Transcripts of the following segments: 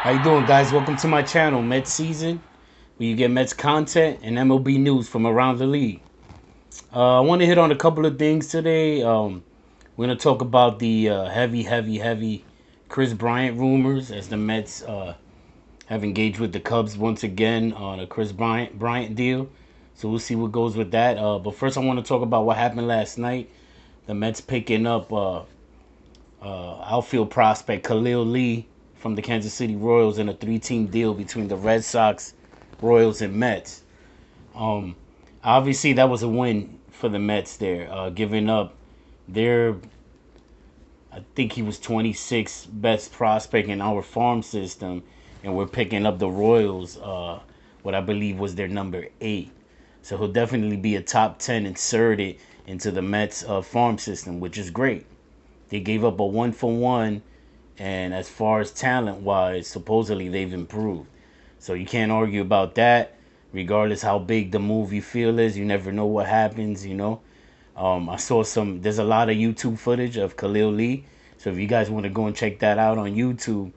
How you doing, guys? Welcome to my channel, Mets Season, where you get Mets content and MLB news from around the league. I want to hit on a couple of things today. We're gonna talk about the heavy Kris Bryant rumors as the Mets have engaged with the Cubs once again on a Kris Bryant deal. So we'll see what goes with that. But first, I want to talk about what happened last night. The Mets picking up outfield prospect Kahlil Lee from the Kansas City Royals in a three-team deal between the Red Sox, Royals, and Mets. Um, Obviously, that was a win for the Mets there, giving up their, I think he was 26th best prospect in our farm system, and we're picking up the Royals, what I believe was their number 8. So he'll definitely be a top 10 inserted into the Mets farm system, which is great. They gave up a 1-for-1, and as far as talent wise, supposedly they've improved. So you can't argue about that. Regardless how big the move you feel is, you never know what happens. I saw there's a lot of YouTube footage of Kahlil Lee. So if you guys want to go and check that out on YouTube,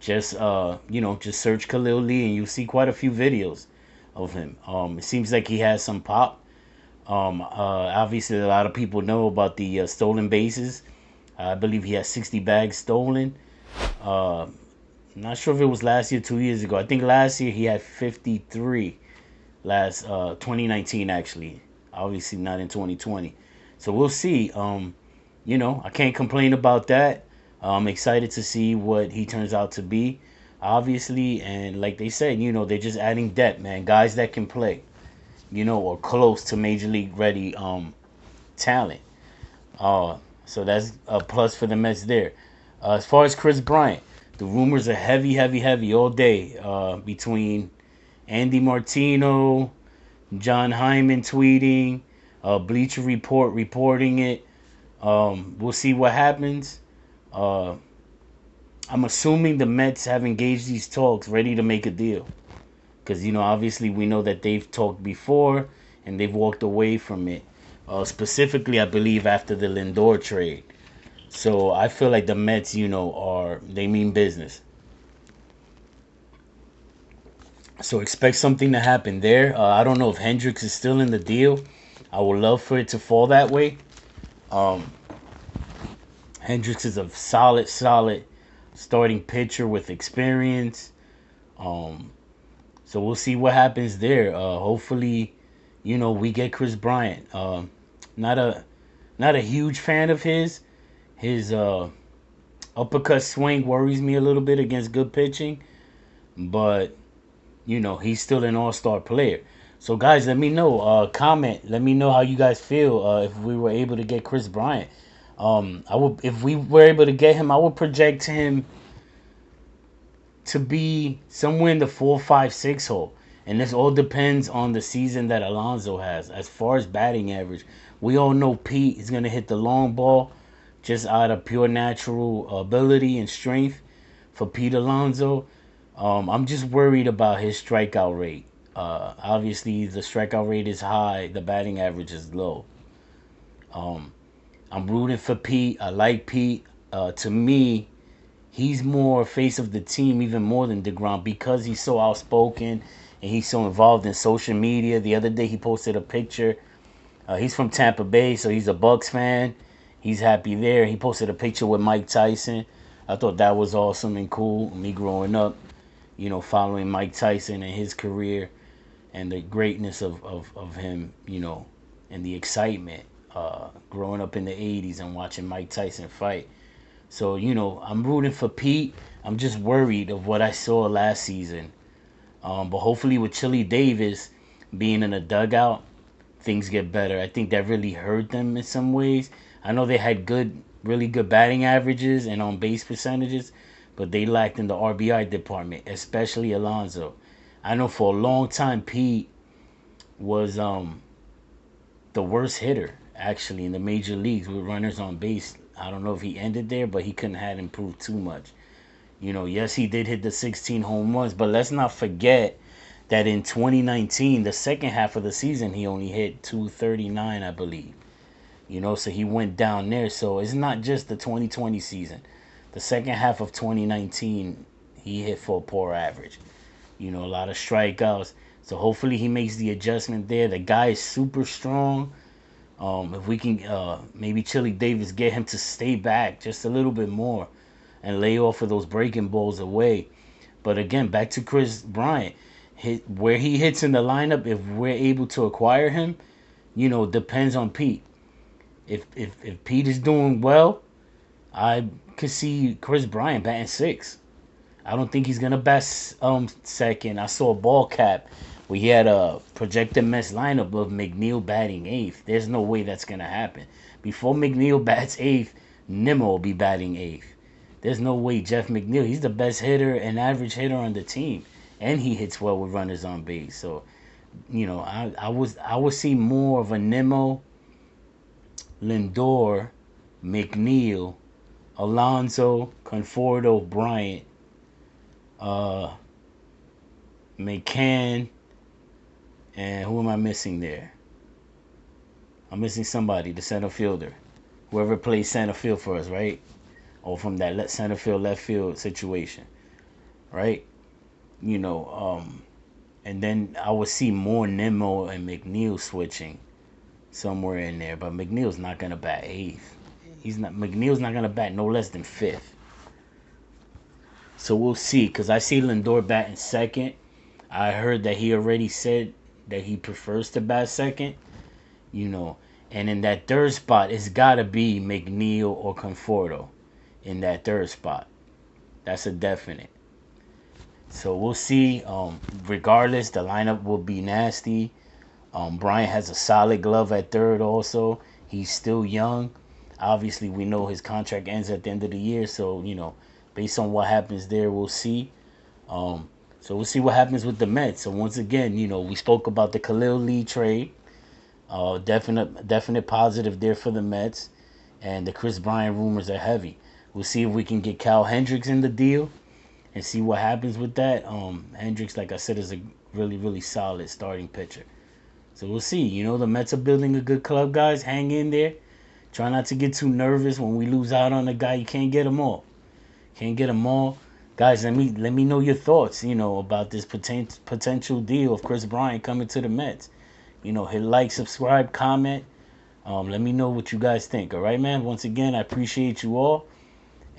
just search Kahlil Lee and you'll see quite a few videos of him. It seems like he has some pop. Obviously, a lot of people know about the stolen bases. I believe he has 60 bags stolen. Uh, Not sure if it was last year, 2 years ago. I think last year he had 53. Last 2019 actually. Obviously not in 2020. So we'll see. I can't complain about that. I'm excited to see what he turns out to be. Obviously, and like they said, they're just adding depth, man. Guys that can play, or close to major league ready talent. So that's a plus for the Mets there. As far as Kris Bryant, the rumors are heavy all day between Andy Martino, John Hyman tweeting, Bleacher Report reporting it. We'll see what happens. Uh, I'm assuming the Mets have engaged these talks, ready to make a deal. Because, obviously we know that they've talked before and they've walked away from it. Specifically, I believe after the Lindor trade. So I feel like the Mets, they mean business. So expect something to happen there. I don't know if Hendricks is still in the deal. I would love for it to fall that way. Um, Hendricks is a solid starting pitcher with experience. Um, so we'll see what happens there. Hopefully, we get Kris Bryant. Not a not a huge fan of his. His uppercut swing worries me a little bit against good pitching, but he's still an all-star player. So guys, let me know. Comment. Let me know how you guys feel if we were able to get Kris Bryant. If we were able to get him, I would project him to be somewhere in the 4, 5, 6 hole. And this all depends on the season that Alonso has. As far as batting average, we all know Pete is gonna hit the long ball just out of pure natural ability and strength for Pete Alonso. I'm just worried about his strikeout rate. Obviously, the strikeout rate is high, the batting average is low. Um, I'm rooting for Pete. I like Pete. To me, he's more face of the team even more than DeGrom because he's so outspoken and he's so involved in social media. The other day, he posted a picture. He's from Tampa Bay, so he's a Bucks fan. He's happy there. He posted a picture with Mike Tyson. I thought that was awesome and cool. Me growing up, following Mike Tyson and his career and the greatness of him, and the excitement growing up in the 80s and watching Mike Tyson fight. So, I'm rooting for Pete. I'm just worried of what I saw last season. But hopefully with Chili Davis being in a dugout, things get better. I think that really hurt them in some ways. I know they had really good batting averages and on base percentages, but they lacked in the RBI department, especially Alonso. I know for a long time Pete was the worst hitter actually in the major leagues with runners on base. I don't know if he ended there, but he couldn't have improved too much. Yes, he did hit the 16 home runs, but let's not forget that in 2019, the second half of the season, he only hit 239, I believe. So he went down there. So it's not just the 2020 season. The second half of 2019, he hit for a poor average. You know, a lot of strikeouts. So hopefully he makes the adjustment there. The guy is super strong. If we can maybe Chili Davis get him to stay back just a little bit more and lay off of those breaking balls away. But again, back to Kris Bryant, where he hits in the lineup, if we're able to acquire him, you know, depends on Pete. If Pete is doing well, I could see Kris Bryant batting six. I don't think he's gonna bat second. I saw a ball cap where he had a projected Mets lineup of McNeil batting eighth. There's no way that's gonna happen. Before McNeil bats eighth, Nimmo will be batting eighth. There's no way Jeff McNeil. He's the best hitter and average hitter on the team, and he hits well with runners on base. So, you know, I would see more of a Nimmo, Lindor, McNeil, Alonso, Conforto, Bryant, uh, McCann, and who am I missing there? I'm missing somebody, the center fielder. Whoever plays center field for us, right? Or from that center field, left field situation, right? You know, and then I would see more Nimmo and McNeil switching somewhere in there. But McNeil's not gonna bat eighth. McNeil's not gonna bat no less than fifth. So we'll see. Cause I see Lindor batting second. I heard that he already said that he prefers to bat second. You know, and in that third spot, it's gotta be McNeil or Conforto. In that third spot, that's a definite. So we'll see. Regardless, the lineup will be nasty. Bryant has a solid glove at third. Also, he's still young. Obviously, we know his contract ends at the end of the year. So you know, based on what happens there, we'll see. So we'll see what happens with the Mets. So once again, you know, we spoke about the Kahlil Lee trade. Definite positive there for the Mets, and the Kris Bryant rumors are heavy. We'll see if we can get Cal Hendricks in the deal and see what happens with that. Hendricks, like I said, is a really solid starting pitcher. So we'll see. You know, the Mets are building a good club, guys. Hang in there. Try not to get too nervous when we lose out on a guy. You can't get them all. Can't get them all. Guys, let me know your thoughts, you know, about this potential deal of Kris Bryant coming to the Mets. You know, hit like, subscribe, comment. Let me know what you guys think. All right, man. Once again, I appreciate you all.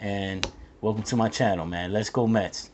And welcome to my channel, man. Let's go Mets.